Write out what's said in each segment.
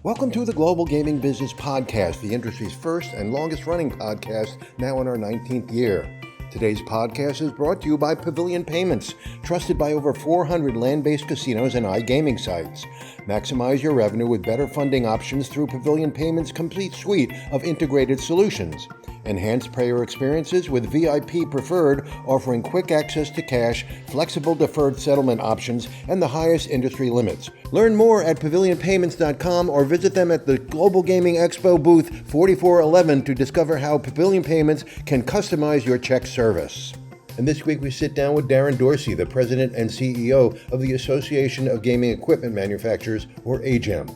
Welcome to the Global Gaming Business Podcast, the industry's first and longest running podcast, now in our 19th year. Today's podcast is brought to you by Pavilion Payments, trusted by over 400 land-based casinos and iGaming sites. Maximize your revenue with better funding options through Pavilion Payments' complete suite of integrated solutions. Enhance player experiences with VIP Preferred, offering quick access to cash, flexible deferred settlement options, and the highest industry limits. Learn more at pavilionpayments.com or visit them at the Global Gaming Expo booth 4411 to discover how Pavilion Payments can customize your check service. And this week we sit down with Daron Dorsey, the President and CEO of the Association of Gaming Equipment Manufacturers, or AGEM.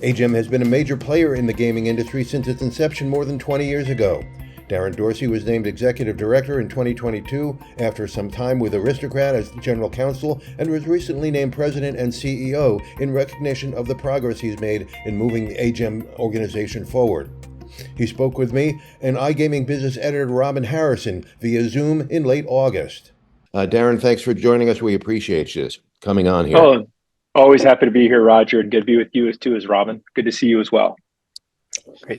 AGEM has been a major player in the gaming industry since its inception more than 20 years ago. Daron Dorsey was named Executive Director in 2022 after some time with Aristocrat as General Counsel, and was recently named President and CEO in recognition of the progress he's made in moving the AGEM organization forward. He spoke with me and iGaming business editor Robin Harrison via Zoom in late August. Daron, thanks for joining us. We appreciate you coming on here. Oh, always happy to be here, Roger, and good to be with you as well. Good to see you as well.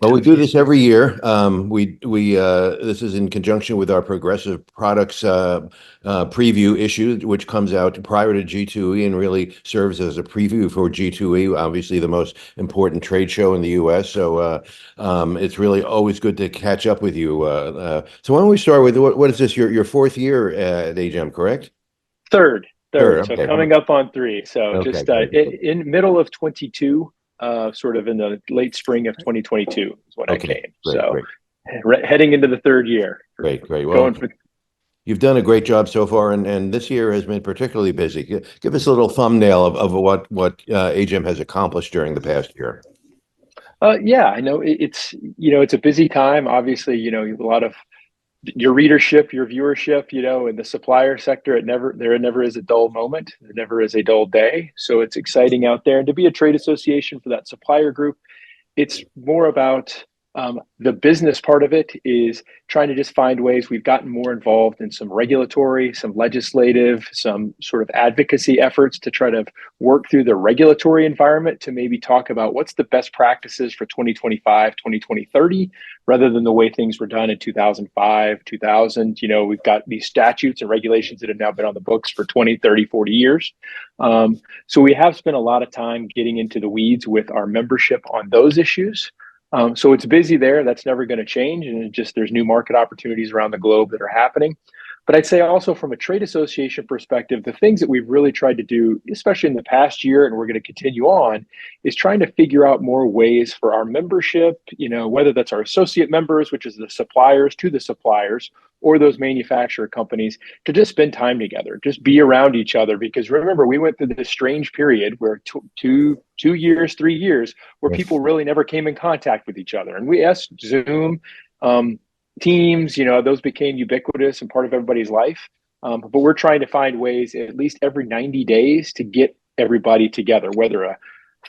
Well, we do this every year. This is in conjunction with our Progressive Products preview issue, which comes out prior to G2E and really serves as a preview for G2E, obviously the most important trade show in the U.S. So it's really always good to catch up with you. So why don't we start with what is this? Your fourth year at AGEM, correct? Third. Okay. So coming up on 3. So okay, just in middle of 22. Sort of in the late spring of 2022 is when I came. Great. Heading into the third year. Great. Well, you've done a great job so far, and this year has been particularly busy. Give us a little thumbnail of what AGEM has accomplished during the past year. Yeah, I know it's a busy time. Obviously, a lot of your readership, your viewership, in the supplier sector, there never is a dull moment. There never is a dull day. So it's exciting out there. And to be a trade association for that supplier group, it's more about the business part of it is trying to just find ways. We've gotten more involved in some regulatory, some legislative, some sort of advocacy efforts to try to work through the regulatory environment to maybe talk about what's the best practices for 2025, 2030, rather than the way things were done in 2005, 2000. We've got these statutes and regulations that have now been on the books for 20, 30, 40 years. So we have spent a lot of time getting into the weeds with our membership on those issues. So it's busy there. That's never going to change. And there's new market opportunities around the globe that are happening. But I'd say also from a trade association perspective, the things that we've really tried to do, especially in the past year, and we're going to continue on, is trying to figure out more ways for our membership, whether that's our associate members, which is the suppliers to the suppliers, or those manufacturer companies, to just spend time together, just be around each other. Because remember, we went through this strange period where 2 years, 3 years, where people really never came in contact with each other. And we asked Zoom, Teams, those became ubiquitous and part of everybody's life. But we're trying to find ways at least every 90 days to get everybody together, whether a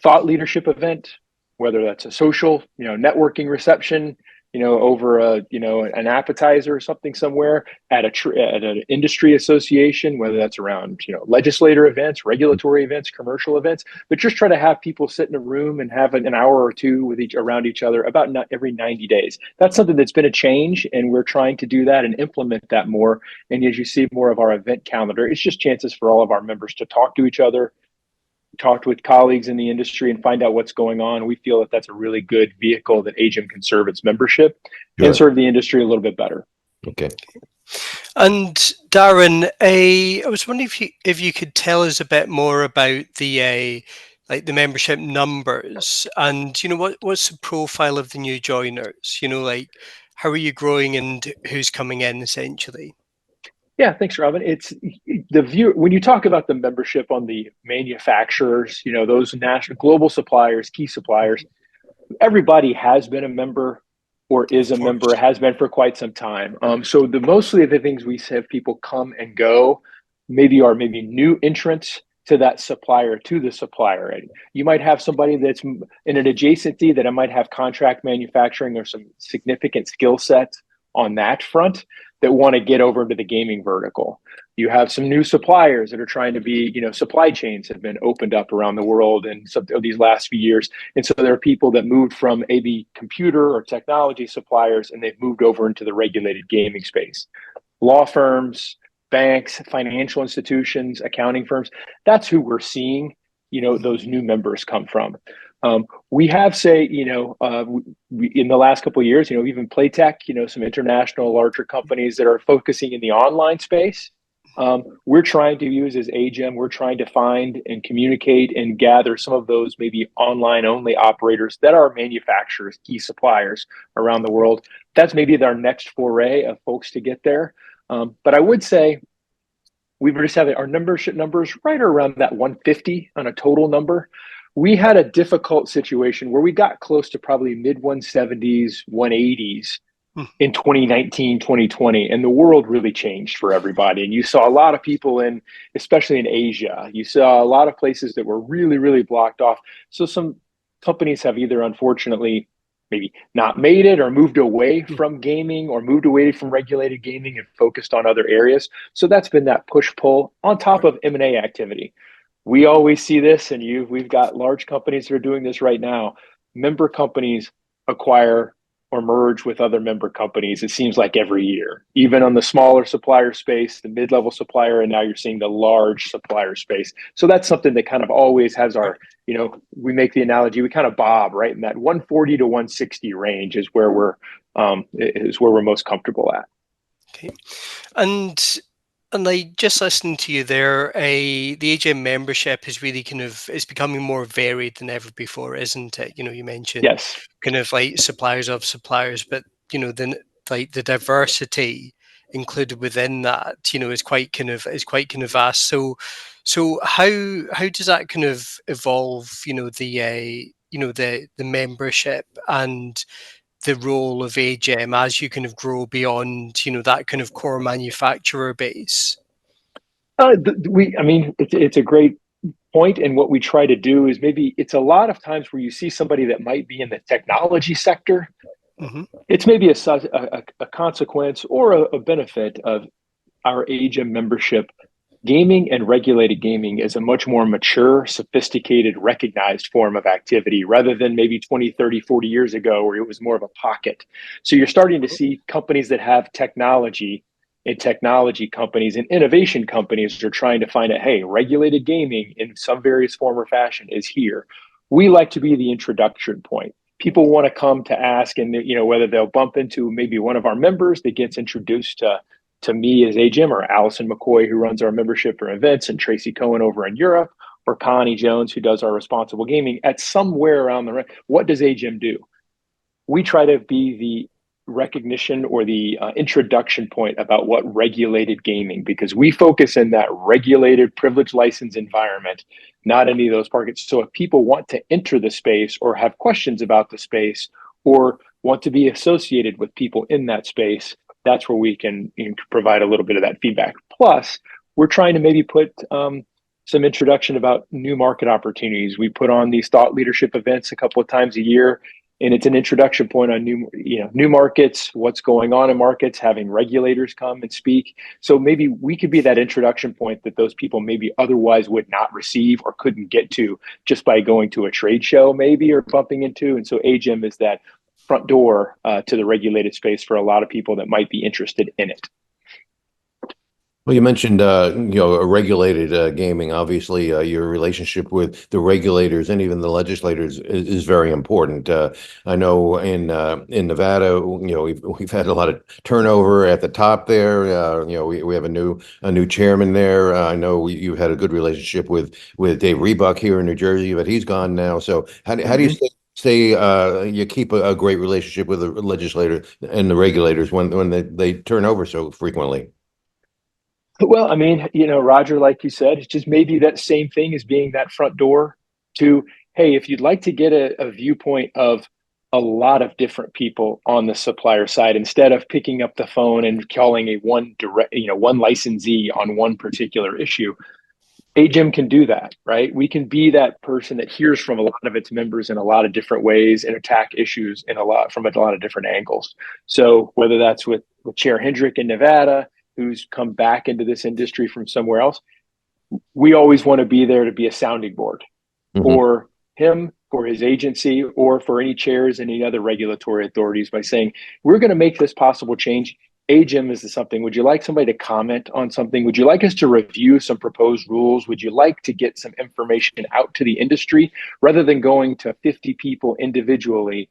thought leadership event, whether that's a social, networking reception, over an appetizer or something somewhere at an industry association, whether that's around, legislator events, regulatory events, commercial events, but just try to have people sit in a room and have an hour or two with around each other about every 90 days. That's something that's been a change, and we're trying to do that and implement that more. And as you see more of our event calendar, it's just chances for all of our members to talk to each other, talked with colleagues in the industry, and find out what's going on. We feel that that's a really good vehicle that AGEM can serve its membership and serve the industry a little bit better. Okay. And Daron, I was wondering if you could tell us a bit more about the membership numbers, and what's the profile of the new joiners? How are you growing and who's coming in essentially? Yeah, thanks, Robin. It's the view when you talk about the membership on the manufacturers, those national global suppliers, key suppliers, everybody has been a member or is a member, has been for quite some time. So mostly the things we have people come and go, maybe new entrants to that supplier, to the supplier. And you might have somebody that's in an adjacency that I might have contract manufacturing or some significant skill sets on that front that want to get over into the gaming vertical. You have some new suppliers that are trying to be, supply chains have been opened up around the world in some of these last few years. And so there are people that moved from maybe computer or technology suppliers, and they've moved over into the regulated gaming space. Law firms, banks, financial institutions, accounting firms, that's who we're seeing, those new members come from. We have, say, in the last couple of years, even Playtech, some international larger companies that are focusing in the online space. We're trying to use as AGEM, we're trying to find and communicate and gather some of those maybe online only operators that are manufacturers, key suppliers around the world. That's maybe our next foray of folks to get there. But I would say we were just having our membership numbers right around that 150 on a total number. We had a difficult situation where we got close to probably mid 170s, 180s in 2019, 2020, and the world really changed for everybody. And you saw a lot of people especially in Asia, you saw a lot of places that were really, really blocked off. So some companies have either unfortunately maybe not made it or moved away from gaming or moved away from regulated gaming and focused on other areas. So that's been that push-pull on top of M&A activity. We always see this, and we've got large companies that are doing this right now. Member companies acquire or merge with other member companies, it seems like every year, even on the smaller supplier space, the mid-level supplier, and now you're seeing the large supplier space. So that's something that kind of always has our, we make the analogy, we kind of bob right in that 140 to 160 range is where we're most comfortable at. Okay. And like just listening to you there, the AGM membership is really it's becoming more varied than ever before, isn't it? You mentioned yes, kind of like suppliers of suppliers, but then like the diversity included within that, is quite kind of vast. So how does that kind of evolve? The membership and the role of AGEM as you kind of grow beyond, that kind of core manufacturer base? It's a great point. And what we try to do is maybe it's a lot of times where you see somebody that might be in the technology sector. Mm-hmm. It's maybe a consequence or a benefit of our AGEM membership. Gaming and regulated gaming is a much more mature, sophisticated, recognized form of activity rather than maybe 20, 30, 40 years ago where it was more of a pocket. So you're starting to see companies that have technology and technology companies and innovation companies are trying to find out, hey, regulated gaming in some various form or fashion is here. We like to be the introduction point. People want to come to ask, and whether they'll bump into maybe one of our members that gets introduced to me as AGEM, or Allison McCoy, who runs our membership for events, and Tracy Cohen over in Europe, or Connie Jones, who does our responsible gaming. At somewhere around what does AGEM do? We try to be the recognition or the introduction point about what regulated gaming, because we focus in that regulated privilege license environment, not any of those markets. So if people want to enter the space or have questions about the space or want to be associated with people in that space, that's where we can provide a little bit of that feedback. Plus, we're trying to maybe put some introduction about new market opportunities. We put on these thought leadership events a couple of times a year, and it's an introduction point on new markets, what's going on in markets, having regulators come and speak. So maybe we could be that introduction point that those people maybe otherwise would not receive or couldn't get to just by going to a trade show maybe or bumping into. And so AGEM is that front door to the regulated space for a lot of people that might be interested in it. Well, you mentioned, regulated gaming. Obviously, your relationship with the regulators and even the legislators is very important. I know in Nevada, we've had a lot of turnover at the top there. We have a new chairman there. I know you've had a good relationship with Dave Rebuck here in New Jersey, but he's gone now. So how do you you keep a great relationship with the legislator and the regulators when they turn over so frequently? Well, Roger, like you said, it's just maybe that same thing as being that front door to, hey, if you'd like to get a viewpoint of a lot of different people on the supplier side, instead of picking up the phone and calling one licensee on one particular issue, AGEM can do that, right? We can be that person that hears from a lot of its members in a lot of different ways and attack issues from a lot of different angles. So whether that's with Chair Hendrick in Nevada, who's come back into this industry from somewhere else, we always want to be there to be a sounding board for him, for his agency, or for any chairs and any other regulatory authorities by saying, we're going to make this possible change. AGEM is something. Would you like somebody to comment on something? Would you like us to review some proposed rules? Would you like to get some information out to the industry rather than going to 50 people individually?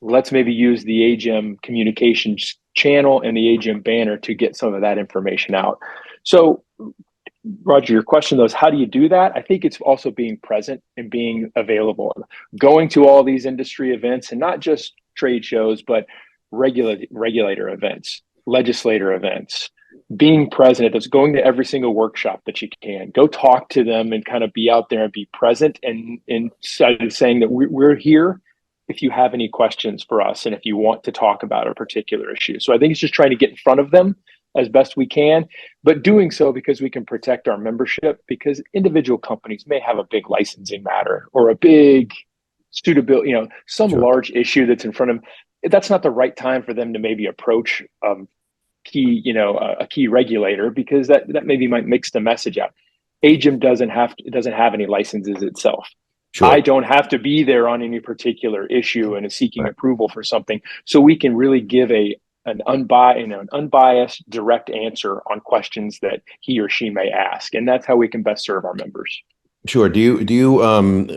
Let's maybe use the AGEM communications channel and the AGEM banner to get some of that information out. So, Roger, your question though is how do you do that? I think it's also being present and being available, going to all these industry events, and not just trade shows, but regulator events, legislator events, being present. It's going to every single workshop that you can. Go talk to them and kind of be out there and be present, and saying that we're here if you have any questions for us and if you want to talk about a particular issue. So I think it's just trying to get in front of them as best we can, but doing so because we can protect our membership, because individual companies may have a big licensing matter or a big suitability, some large issue that's in front of them. That's not the right time for them to maybe approach a key regulator, because that maybe might mix the message out. AGEM doesn't have any licenses itself. Sure. I don't have to be there on any particular issue and is seeking approval for something. So we can really give an unbiased, direct answer on questions that he or she may ask, and that's how we can best serve our members. Sure. Do you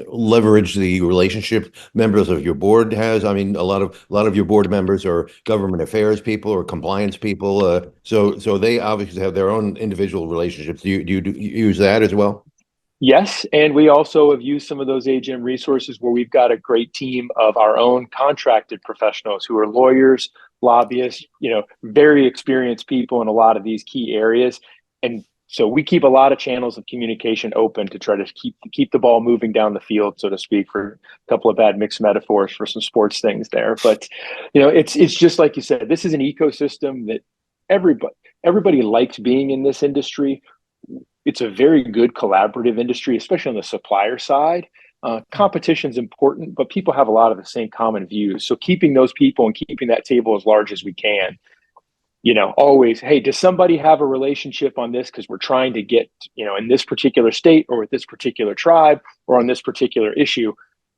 leverage the relationship members of your board has? I mean, a lot of your board members are government affairs people or compliance people, so they obviously have their own individual relationships. Do you use that as well? Yes, and we also have used some of those AGEM resources where we've got a great team of our own contracted professionals who are lawyers, lobbyists, very experienced people in a lot of these key areas. And so we keep a lot of channels of communication open to try to keep the ball moving down the field, so to speak, for a couple of bad mixed metaphors for some sports things there. But, it's just like you said, this is an ecosystem that everybody likes being in this industry. It's a very good collaborative industry, especially on the supplier side. Competition is important, but people have a lot of the same common views. So keeping those people and keeping that table as large as we can, always, hey, does somebody have a relationship on this? Because we're trying to get, in this particular state or with this particular tribe or on this particular issue,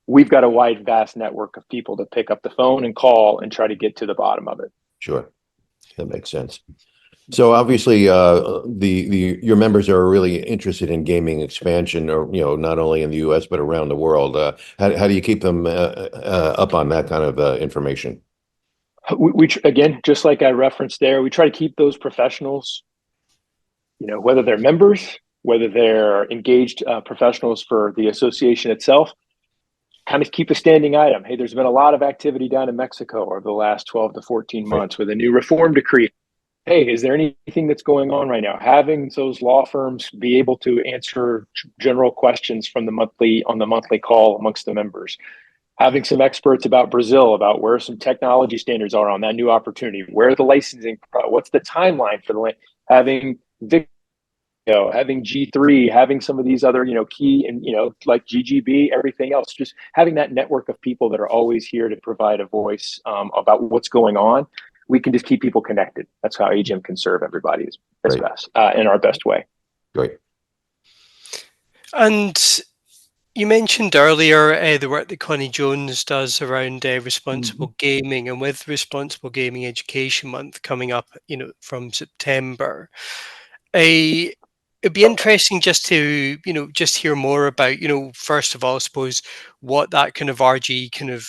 we've got a wide, vast network of people to pick up the phone and call and try to get to the bottom of it. Sure. That makes sense. So obviously, your members are really interested in gaming expansion, or not only in the U.S. but around the world. How do you keep them up on that kind of information? We again, just like I referenced there, we try to keep those professionals, whether they're members, whether they're engaged professionals for the association itself, kind of keep a standing item. Hey, there's been a lot of activity down in Mexico over the last 12 to 14 months with a new reform decree. Hey, is there anything that's going on right now? Having those law firms be able to answer general questions on the monthly call amongst the members. Having some experts about Brazil, about where some technology standards are on that new opportunity, where the licensing, what's the timeline for the having having G3, having some of these other key and like GGB, everything else. Just having that network of people that are always here to provide a voice about what's going on. We can just keep people connected. That's how AGEM can serve everybody as best in our best way. Great. And you mentioned earlier the work that Connie Jones does around responsible gaming, and with Responsible Gaming Education Month coming up, from September, it'd be interesting just to just hear more about first of all, I suppose, what that kind of RG kind of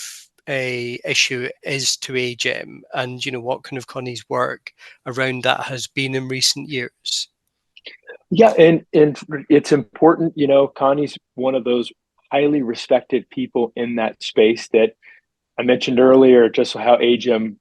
a issue is to AGEM, and what kind of Connie's work around that has been in recent years. Yeah, and it's important. Connie's one of those highly respected people in that space that I mentioned earlier, just how AGEM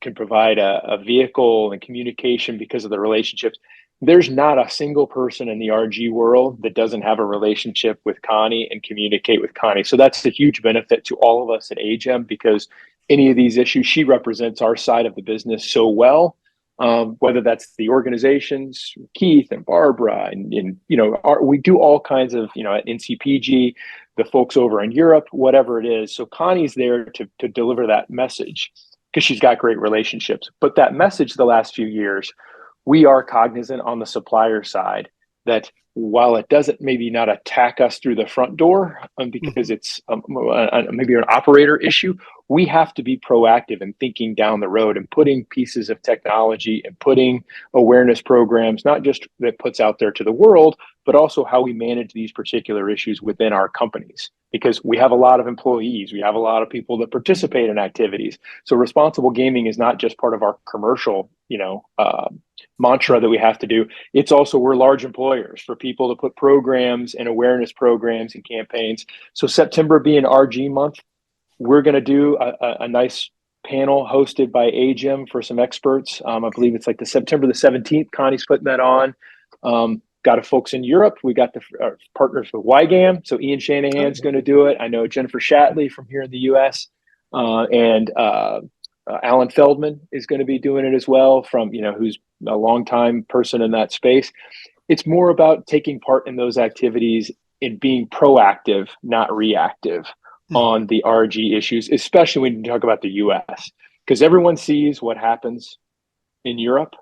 can provide a vehicle and communication because of the relationships. There's not a single person in the RG world that doesn't have a relationship with Connie and communicate with Connie. So that's a huge benefit to all of us at AGEM, because any of these issues, she represents our side of the business so well, whether that's the organizations, Keith and Barbara, and we do all kinds of, at NCPG, the folks over in Europe, whatever it is. So Connie's there to deliver that message because she's got great relationships. But that message the last few years, we are cognizant on the supplier side that while it doesn't maybe not attack us through the front door because it's maybe an operator issue, we have to be proactive in thinking down the road and putting pieces of technology and putting awareness programs, not just that puts out there to the world, but also how we manage these particular issues within our companies. Because we have a lot of employees, we have a lot of people that participate in activities. So responsible gaming is not just part of our commercial, mantra that we have to do. It's also, we're large employers for people to put programs and awareness programs and campaigns. So September being RG month, we're going to do a nice panel hosted by AGEM for some experts. I believe it's like the September the 17th. Connie's putting that on. Got folks in Europe. We got the partners with AGEM. So Ian Shanahan's going to do it. I know Jennifer Shatley from here in the US and Alan Feldman is going to be doing it as well, from, who's a longtime person in that space. It's more about taking part in those activities and being proactive, not reactive on the RG issues, especially when you talk about the US, because everyone sees what happens in Europe,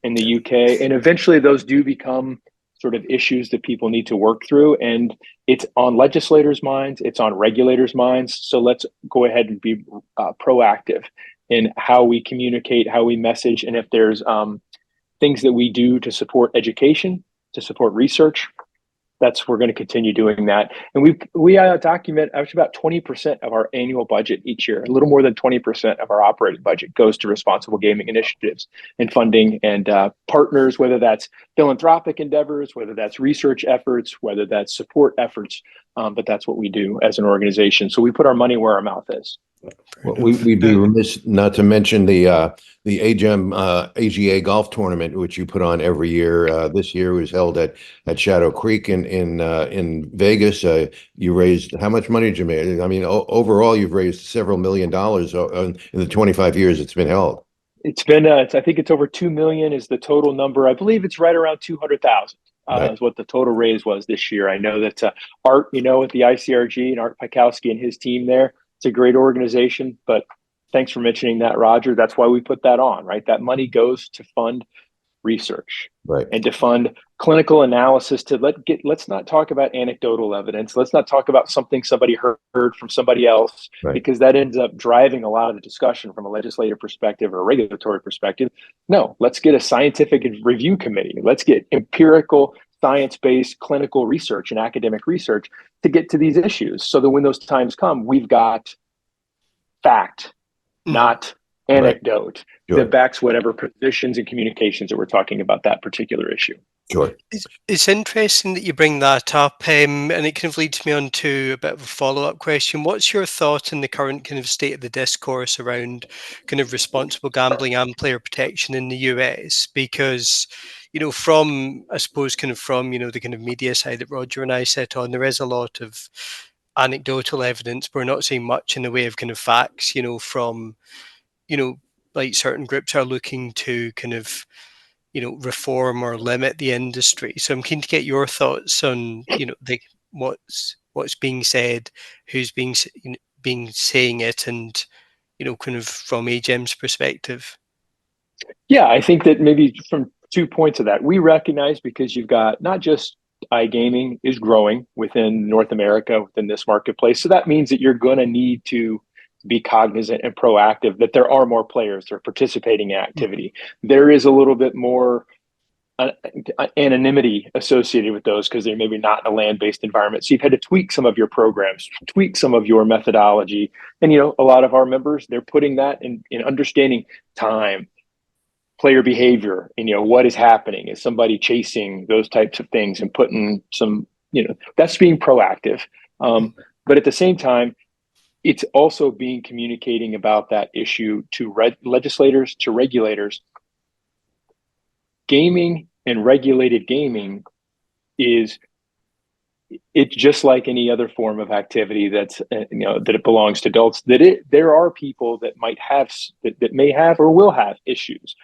in the UK, and eventually those do become sort of issues that people need to work through. And it's on legislators' minds, it's on regulators' minds. So let's go ahead and be proactive in how we communicate, how we message, and if there's things that we do to support education, to support research, we're going to continue doing that. And we document actually about 20% of our annual budget each year. A little more than 20% of our operating budget goes to responsible gaming initiatives and funding and partners, whether that's philanthropic endeavors, whether that's research efforts, whether that's support efforts. But that's what we do as an organization. So we put our money where our mouth is. Well, we'd be remiss not to mention the AGEM AGA golf tournament, which you put on every year. This year was held at Shadow Creek in Vegas. You raised, how much money did you make? I mean, overall, you've raised several $1 million in the 25 years it's been held. It's been, I think it's over 2 million is the total number. I believe it's right around 200,000 is what the total raise was this year. I know that Art, at the ICRG, and Art Pikowski and his team there, it's a great organization, but thanks for mentioning that, Roger. That's why we put that on, right? That money goes to fund research, right, and to fund clinical analysis. Let's not talk about anecdotal evidence. Let's not talk about something somebody heard from somebody else, right, because that ends up driving a lot of the discussion from a legislative perspective or a regulatory perspective. No, let's get a scientific review committee. Let's get empirical, science-based clinical research and academic research to get to these issues, so that when those times come, we've got fact, not anecdote, Sure, that backs whatever positions and communications that we're talking about that particular issue. Sure. It's interesting that you bring that up, and it kind of leads me on to a bit of a follow-up question. What's your thought in the current kind of state of the discourse around kind of responsible gambling and player protection in the US? Because, from, I suppose, kind of from, the kind of media side that Roger and I sit on, there is a lot of anecdotal evidence. We're not seeing much in the way of kind of facts, from, like certain groups are looking to kind of, reform or limit the industry. So I'm keen to get your thoughts on, what's being said, who's being saying it, and, kind of from AGEM's perspective. Yeah, I think that maybe from 2 points of that, we recognize, because you've got not just iGaming is growing within North America, within this marketplace. So that means that you're going to need to be cognizant and proactive that there are more players that are participating in activity. There is a little bit more anonymity associated with those, because they're maybe not in a land-based environment. So you've had to tweak some of your programs, tweak some of your methodology. And, a lot of our members, they're putting that in understanding time, player behavior, and, what is happening. Is somebody chasing those types of things, and putting some, that's being proactive. But at the same time, it's also communicating about that issue to legislators, to regulators. Gaming and regulated gaming it's just like any other form of activity that's, that it belongs to adults, there are people that might have, that may have or will have issues.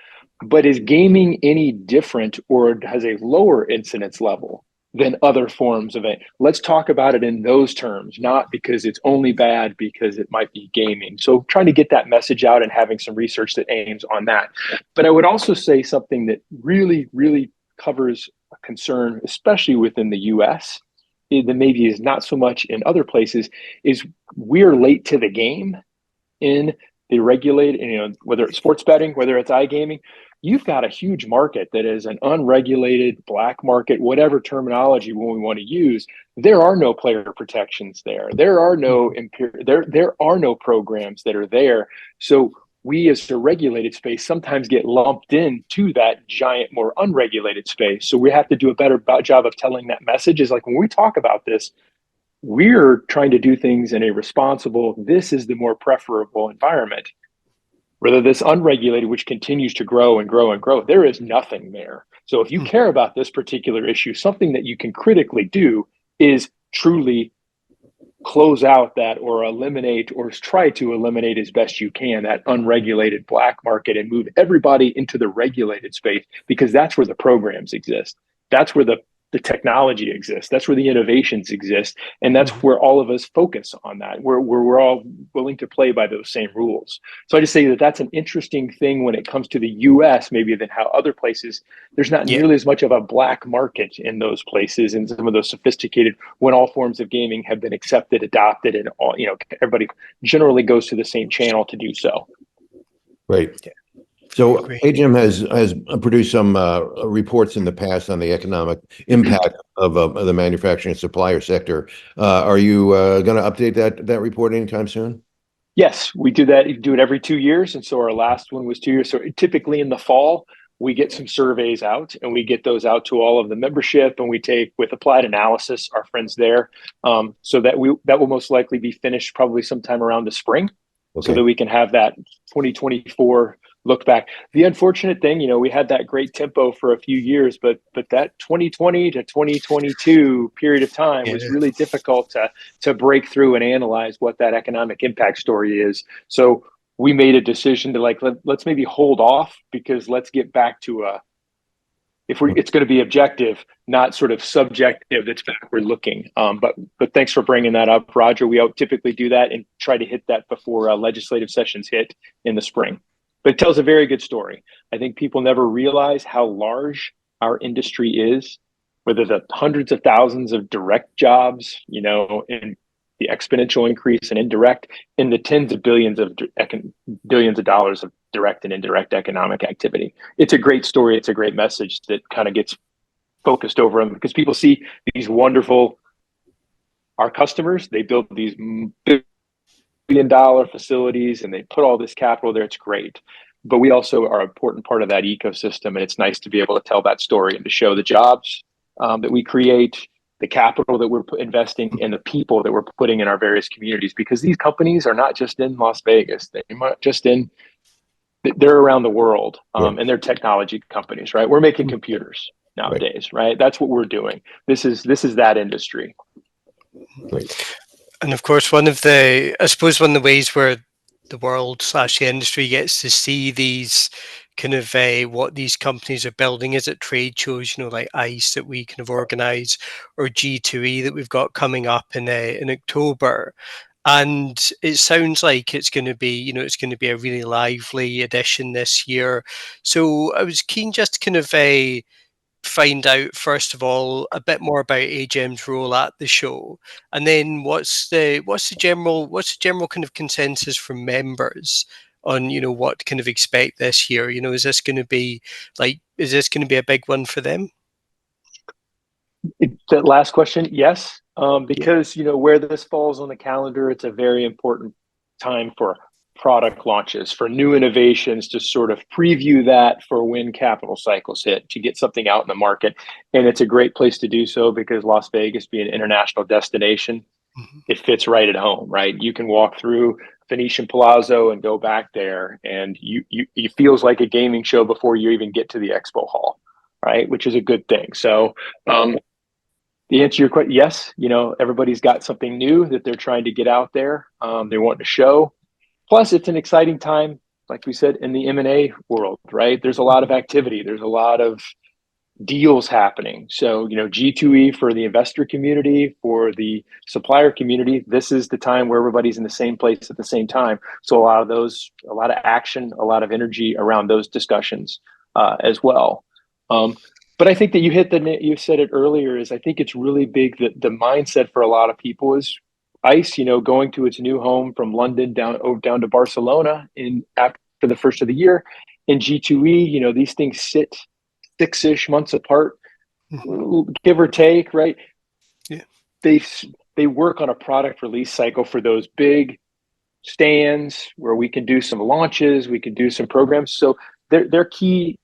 But is gaming any different, or has a lower incidence level than other forms of it. Let's talk about it in those terms, not because it's only bad because it might be gaming. So trying to get that message out and having some research that aims on that. But I would also say something that really, really covers a concern, especially within the US, that maybe is not so much in other places, is we're late to the game in the regulated, whether it's sports betting, whether it's iGaming. You've got a huge market that is an unregulated black market, whatever terminology when we want to use. There are no player protections there. There are no there are no programs that are there. So we as a regulated space sometimes get lumped into that giant, more unregulated space. So we have to do a better job of telling that message. Is like when we talk about this, we're trying to do things in a responsible, this is the more preferable environment. Rather this unregulated, which continues to grow and grow and grow, there is nothing there. So if you care about this particular issue, something that you can critically do is truly close out that or eliminate or try to eliminate as best you can that unregulated black market and move everybody into the regulated space, because that's where the programs exist. That's where the technology exists. That's where the innovations exist. And that's where all of us focus on that, where we're all willing to play by those same rules. So I just say that that's an interesting thing when it comes to the US, maybe than how other places, there's not nearly as much of a black market in those places and some of those sophisticated, when all forms of gaming have been accepted, adopted, and all, everybody generally goes to the same channel to do so. Right. So AGEM has produced some reports in the past on the economic impact of the manufacturing and supplier sector. Are you going to update that report anytime soon? Yes, we do that. We do it every 2 years. And so our last one was 2 years. So typically in the fall, we get some surveys out and we get those out to all of the membership, and we take with Applied Analysis, our friends there, so that will most likely be finished probably sometime around the spring. Okay. So that we can have that 2024 look back. The unfortunate thing, we had that great tempo for a few years, but that 2020 to 2022 period of time was really difficult to break through and analyze what that economic impact story is. So we made a decision to let's maybe hold off, because let's get back to it's going to be objective, not sort of subjective. That's backward looking. But thanks for bringing that up, Roger. We typically do that and try to hit that before legislative sessions hit in the spring. But it tells a very good story. I think people never realize how large our industry is, whether the hundreds of thousands of direct jobs, and the exponential increase in indirect, in the tens of billions of dollars of direct and indirect economic activity. It's a great story. It's a great message that kind of gets focused over them, because people see these wonderful, our customers, they build these billion-dollar facilities and they put all this capital there. It's great. But we also are an important part of that ecosystem. And it's nice to be able to tell that story and to show the jobs that we create, the capital that we're investing, and the people that we're putting in our various communities, because these companies are not just in Las Vegas. They're not just they're around the world, and they're technology companies, right? We're making computers nowadays, right? That's what we're doing. This is that industry. Great. And of course, one of the ways where the world / the industry gets to see these kind of what these companies are building is at trade shows, like ICE that we kind of organize, or G2E that we've got coming up in October. And it sounds like it's going to be, it's going to be a really lively edition this year. So I was keen just to kind of find out, first of all, a bit more about AGEM's role at the show, and then what's the general kind of consensus from members on what to kind of expect this year. Is this going to be a big one for them? That last question, yes, because where this falls on the calendar, it's a very important time for product launches, for new innovations, to sort of preview that for when capital cycles hit, to get something out in the market. And it's a great place to do so, because Las Vegas being an international destination, it fits right at home, right? You can walk through Venetian Palazzo and go back there, and it feels like a gaming show before you even get to the expo hall, right? Which is a good thing. So the answer to your question, yes, everybody's got something new that they're trying to get out there. They want to show. Plus, it's an exciting time, like we said, in the M&A world, right? There's a lot of activity. There's a lot of deals happening. So, G2E for the investor community, for the supplier community, this is the time where everybody's in the same place at the same time. So a lot of action, a lot of energy around those discussions as well. But I think that you said it earlier, is I think it's really big that the mindset for a lot of people is ICE, going to its new home from London down to Barcelona after the first of the year. In G2E, these things sit 6-ish months apart, give or take, right? Yeah. They work on a product release cycle for those big stands where we can do some launches, we can do some programs. So they're key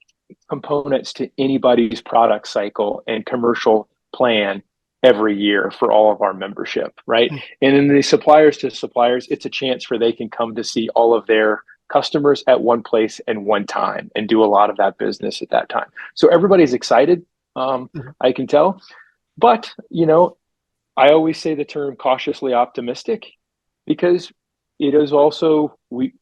components to anybody's product cycle and commercial plan every year for all of our membership, right? And then the suppliers to suppliers, it's a chance where they can come to see all of their customers at one place and one time and do a lot of that business at that time. So everybody's excited, I can tell. But, I always say the term cautiously optimistic, because it is also,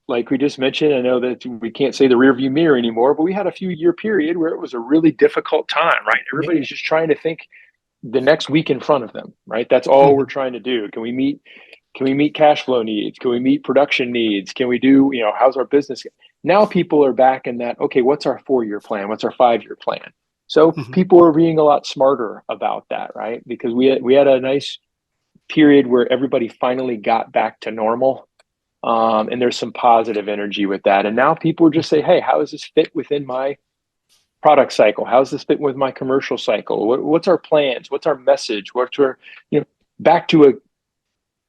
like we just mentioned, I know that we can't say the rearview mirror anymore, but we had a few year period where it was a really difficult time, right? Everybody's just trying to think the next week in front of them, right? That's all we're trying to do. Can we meet cash flow needs? Can we meet production needs? Can we do, how's our business? Now people are back in that, okay, what's our 4-year plan? What's our 5-year plan? So people are being a lot smarter about that, right? Because we had a nice period where everybody finally got back to normal. And there's some positive energy with that. And now people just say, hey, how does this fit within my product cycle? How does this fit with my commercial cycle? What's our plans? What's our message? What's our, back to a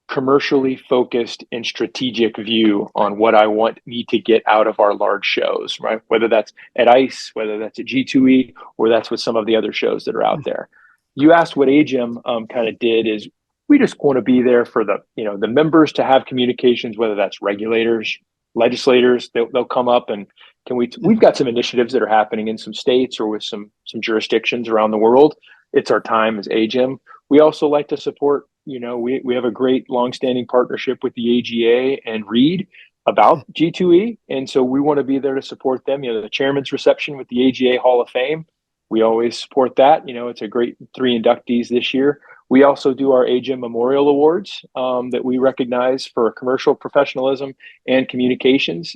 commercially focused and strategic view on what I need to get out of our large shows, right? Whether that's at ICE, whether that's at G2E, or that's with some of the other shows that are out there. You asked what AGEM kind of did. Is we just want to be there for the members to have communications, whether that's regulators, legislators, they'll come up and we've got some initiatives that are happening in some states or with some jurisdictions around the world. It's our time as AGEM. We also like to support, we have a great longstanding partnership with the AGA and READ about G2E. And so we want to be there to support them. The chairman's reception with the AGA Hall of Fame, we always support that. It's a great 3 inductees this year. We also do our AGEM Memorial Awards that we recognize for commercial professionalism and communications.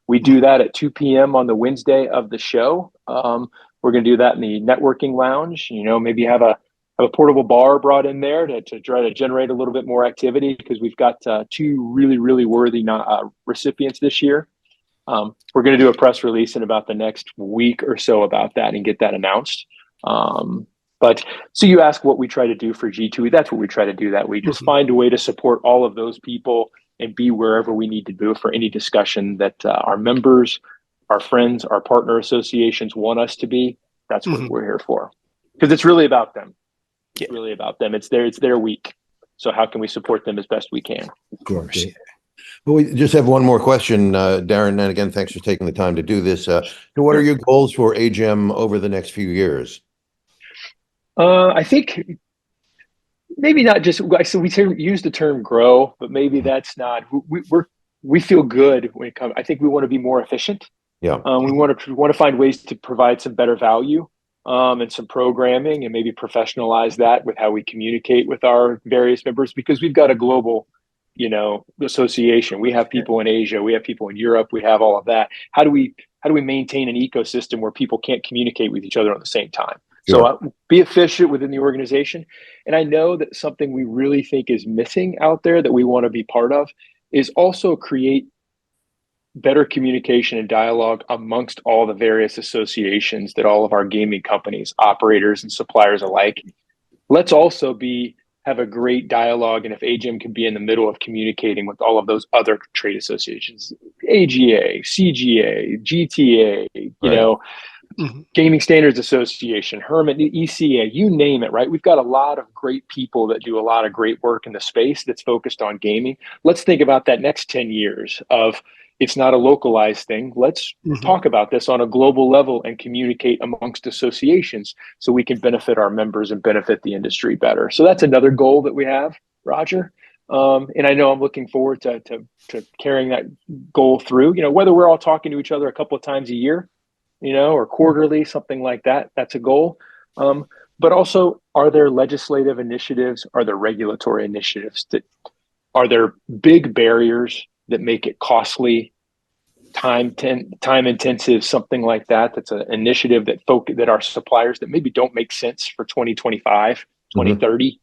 We do that at 2 p.m. on the Wednesday of the show. We're going to do that in the networking lounge. Maybe have a portable bar brought in there to try to generate a little bit more activity, because we've got 2 really, really worthy recipients this year. We're going to do a press release in about the next week or so about that and get that announced. But so you ask what we try to do for G2E, that's what we try to do, that we just find a way to support all of those people and be wherever we need to be for any discussion that our members, our friends, our partner associations want us to be. That's what we're here for, because it's really about them. It's really about them. It's their week. So how can we support them as best we can? Of course. Well, we just have one more question, Daron. And again, thanks for taking the time to do this. What are your goals for AGEM over the next few years? I think maybe not just, so we use the term grow, but maybe that's not, we feel good when it comes. I think we want to be more efficient. Yeah. We want to find ways to provide some better value and some programming, and maybe professionalize that with how we communicate with our various members, because we've got a global, association. We have people in Asia, we have people in Europe, we have all of that. How do we maintain an ecosystem where people can't communicate with each other at the same time? Sure. So be efficient within the organization. And I know that something we really think is missing out there that we want to be part of is also create better communication and dialogue amongst all the various associations that all of our gaming companies, operators and suppliers alike. Let's also have a great dialogue. And if AGEM can be in the middle of communicating with all of those other trade associations, AGA, CGA, GTA, Gaming Standards Association, Hermit, ECA, you name it, right? We've got a lot of great people that do a lot of great work in the space that's focused on gaming. Let's think about that next 10 years of, it's not a localized thing. Let's talk about this on a global level and communicate amongst associations so we can benefit our members and benefit the industry better. So that's another goal that we have, Roger. And I know I'm looking forward to carrying that goal through, whether we're all talking to each other a couple of times a year, or quarterly, something like that. That's a goal. But also, are there legislative initiatives? Are there regulatory initiatives? Are there big barriers that make it costly, time intensive, something like that? That's an initiative that our suppliers that maybe don't make sense for 2025, 2030.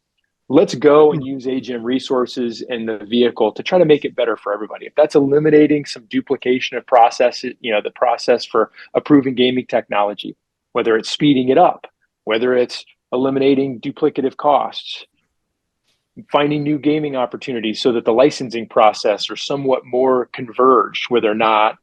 Let's go and use AGEM resources and the vehicle to try to make it better for everybody. If that's eliminating some duplication of processes, the process for approving gaming technology, whether it's speeding it up, whether it's eliminating duplicative costs, finding new gaming opportunities so that the licensing process are somewhat more converged, where they're not,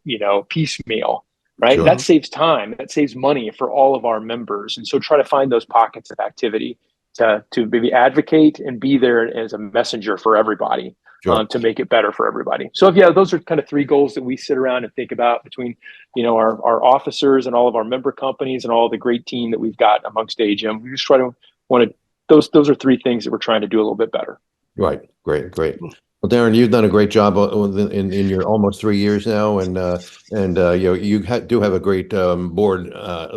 piecemeal, right? Sure. That saves time, that saves money for all of our members. And so try to find those pockets of activity to maybe advocate and be there as a messenger for everybody, Sure. to make it better for everybody. So those are kind of three goals that we sit around and think about between, our officers and all of our member companies and all the great team that we've got amongst AGEM. We just those are three things that we're trying to do a little bit better. Right. Great. Well, Daron, you've done a great job in your almost 3 years now, and you do have a great board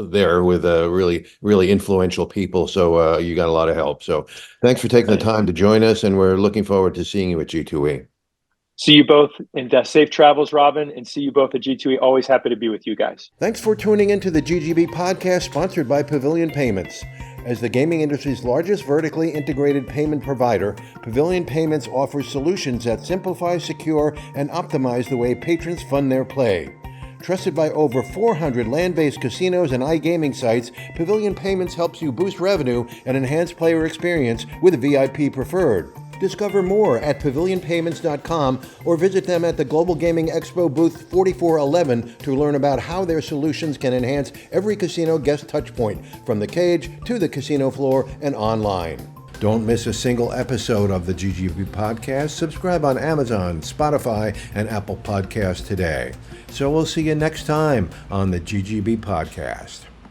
there with really influential people. So you got a lot of help. So thanks for taking the time to join us, and we're looking forward to seeing you at G2E. See you both, and safe travels, Robin, and see you both at G2E. Always happy to be with you guys. Thanks for tuning into the GGB podcast, sponsored by Pavilion Payments. As the gaming industry's largest vertically integrated payment provider, Pavilion Payments offers solutions that simplify, secure, and optimize the way patrons fund their play. Trusted by over 400 land-based casinos and iGaming sites, Pavilion Payments helps you boost revenue and enhance player experience with VIP Preferred. Discover more at pavilionpayments.com or visit them at the Global Gaming Expo booth 4411 to learn about how their solutions can enhance every casino guest touchpoint, from the cage to the casino floor and online. Don't miss a single episode of the GGB podcast. Subscribe on Amazon, Spotify, and Apple Podcasts today. So we'll see you next time on the GGB podcast.